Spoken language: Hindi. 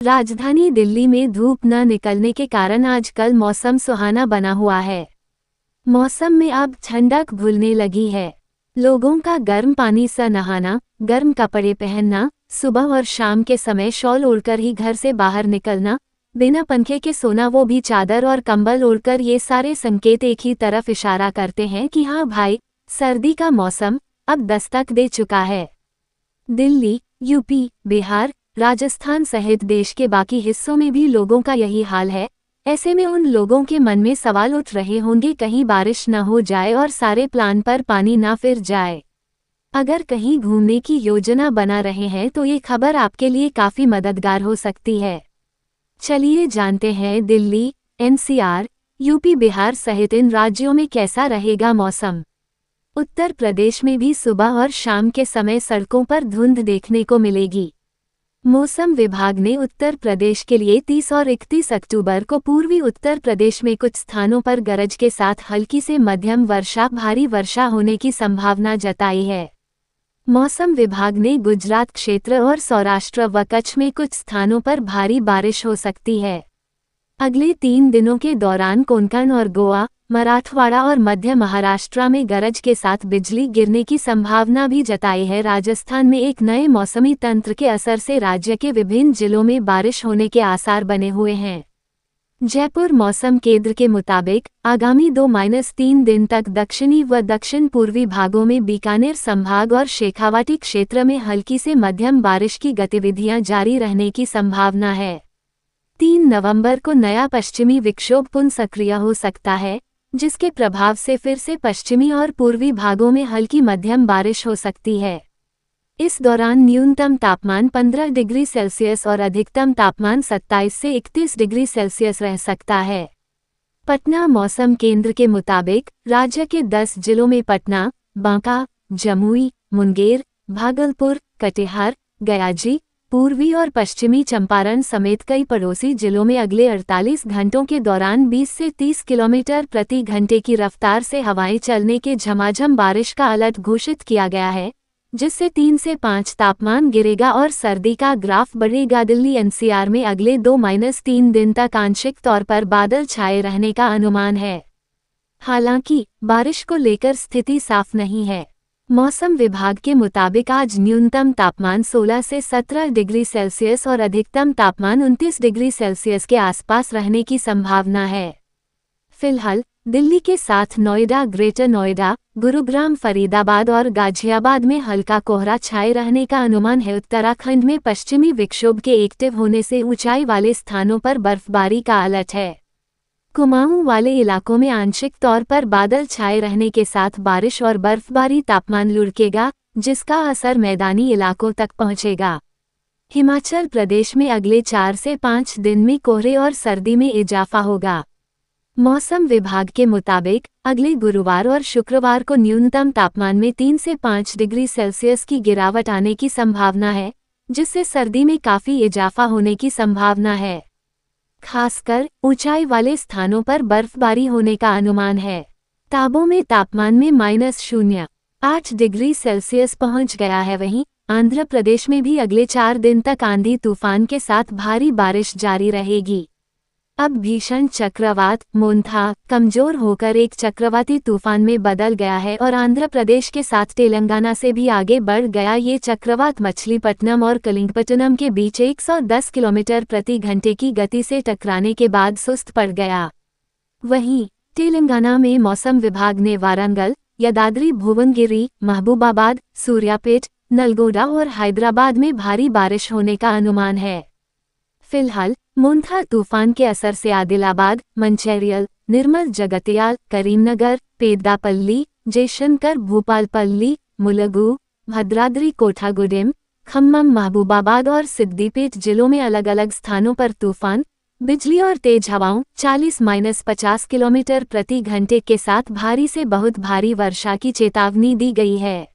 राजधानी दिल्ली में धूप न निकलने के कारण आजकल मौसम सुहाना बना हुआ है। मौसम में अब ठंडक घुलने लगी है। लोगों का गर्म पानी से नहाना, गर्म कपड़े पहनना, सुबह और शाम के समय शॉल ओढ़कर ही घर से बाहर निकलना, बिना पंखे के सोना वो भी चादर और कंबल ओढ़कर, ये सारे संकेत एक ही तरफ इशारा करते हैं कि हाँ भाई, सर्दी का मौसम अब दस्तक दे चुका है। दिल्ली, यूपी, बिहार, राजस्थान सहित देश के बाकी हिस्सों में भी लोगों का यही हाल है। ऐसे में उन लोगों के मन में सवाल उठ रहे होंगे, कहीं बारिश न हो जाए और सारे प्लान पर पानी ना फिर जाए। अगर कहीं घूमने की योजना बना रहे हैं तो ये खबर आपके लिए काफ़ी मददगार हो सकती है। चलिए जानते हैं दिल्ली, एनसीआर, यूपी, बिहार सहित इन राज्यों में कैसा रहेगा मौसम। उत्तर प्रदेश में भी सुबह और शाम के समय सड़कों पर धुंध देखने को मिलेगी। मौसम विभाग ने उत्तर प्रदेश के लिए 30 और 31 अक्टूबर को पूर्वी उत्तर प्रदेश में कुछ स्थानों पर गरज के साथ हल्की से मध्यम वर्षा, भारी वर्षा होने की संभावना जताई है। मौसम विभाग ने गुजरात क्षेत्र और सौराष्ट्र व कच्छ में कुछ स्थानों पर भारी बारिश हो सकती है। अगले 3 दिनों के दौरान कोंकण और गोवा, मराठवाड़ा और मध्य महाराष्ट्र में गरज के साथ बिजली गिरने की संभावना भी जताई है। राजस्थान में एक नए मौसमी तंत्र के असर से राज्य के विभिन्न जिलों में बारिश होने के आसार बने हुए हैं। जयपुर मौसम केंद्र के मुताबिक आगामी 2-3 दिन तक दक्षिणी व दक्षिण पूर्वी भागों में बीकानेर संभाग और शेखावाटी क्षेत्र में हल्की से मध्यम बारिश की गतिविधियां जारी रहने की संभावना है। 3 नवंबर को नया पश्चिमी विक्षोभ पुनः सक्रिय हो सकता है, जिसके प्रभाव से फिर से पश्चिमी और पूर्वी भागों में हल्की मध्यम बारिश हो सकती है। इस दौरान न्यूनतम तापमान 15 डिग्री सेल्सियस और अधिकतम तापमान 27 से 31 डिग्री सेल्सियस रह सकता है। पटना मौसम केंद्र के मुताबिक राज्य के 10 जिलों में पटना, बांका, जमुई, मुंगेर, भागलपुर, कटिहार, गयाजी, पूर्वी और पश्चिमी चंपारण समेत कई पड़ोसी जिलों में अगले 48 घंटों के दौरान 20 से 30 किलोमीटर प्रति घंटे की रफ्तार से हवाएं चलने के झमाझम बारिश का अलर्ट घोषित किया गया है, जिससे 3 से 5 तापमान गिरेगा और सर्दी का ग्राफ बढ़ेगा। दिल्ली एनसीआर में अगले 2-3 दिन तक आंशिक तौर पर बादल छाए रहने का अनुमान है। हालांकि बारिश को लेकर स्थिति साफ नहीं है। मौसम विभाग के मुताबिक आज न्यूनतम तापमान 16 से 17 डिग्री सेल्सियस और अधिकतम तापमान 29 डिग्री सेल्सियस के आसपास रहने की संभावना है। फिलहाल दिल्ली के साथ नोएडा, ग्रेटर नोएडा, गुरुग्राम, फरीदाबाद और गाजियाबाद में हल्का कोहरा छाए रहने का अनुमान है। उत्तराखंड में पश्चिमी विक्षोभ के एक्टिव होने से ऊंचाई वाले स्थानों पर बर्फबारी का अलर्ट है। कुमाऊं वाले इलाकों में आंशिक तौर पर बादल छाए रहने के साथ बारिश और बर्फबारी, तापमान लुढ़केगा, जिसका असर मैदानी इलाकों तक पहुंचेगा। हिमाचल प्रदेश में अगले 4 से 5 दिन में कोहरे और सर्दी में इजाफा होगा। मौसम विभाग के मुताबिक अगले गुरुवार और शुक्रवार को न्यूनतम तापमान में 3 से 5 डिग्री सेल्सियस की गिरावट आने की संभावना है, जिससे सर्दी में काफ़ी इजाफा होने की संभावना है। खासकर ऊंचाई वाले स्थानों पर बर्फबारी होने का अनुमान है। ताबों में तापमान में -0.8 डिग्री सेल्सियस पहुंच गया है। वहीं आंध्र प्रदेश में भी अगले 4 दिन तक आंधी तूफान के साथ भारी बारिश जारी रहेगी। अब भीषण चक्रवात मोंथा कमजोर होकर एक चक्रवाती तूफान में बदल गया है और आंध्र प्रदेश के साथ तेलंगाना से भी आगे बढ़ गया। ये चक्रवात मछलीपट्टनम और कलिंगपट्टनम के बीच 110 किलोमीटर प्रति घंटे की गति से टकराने के बाद सुस्त पड़ गया। वहीं तेलंगाना में मौसम विभाग ने वारंगल, यादाद्री भुवनगिरी, महबूबाबाद, सूर्यापेट, नलगोंडा और हैदराबाद में भारी बारिश होने का अनुमान है। फिलहाल मोंथा तूफान के असर से आदिलाबाद, मंचिर्याल, निर्मल जगतियाल, करीमनगर, पेद्दापल्ली, जयशंकर, भूपालपल्ली, मुलुगु, भद्राद्री कोठागुडेम, खम्मम, महबूबाबाद और सिद्दीपेट जिलों में अलग अलग स्थानों पर तूफान, बिजली और तेज हवाओं 40-50 किलोमीटर प्रति घंटे के साथ भारी से बहुत भारी वर्षा की चेतावनी दी गई है।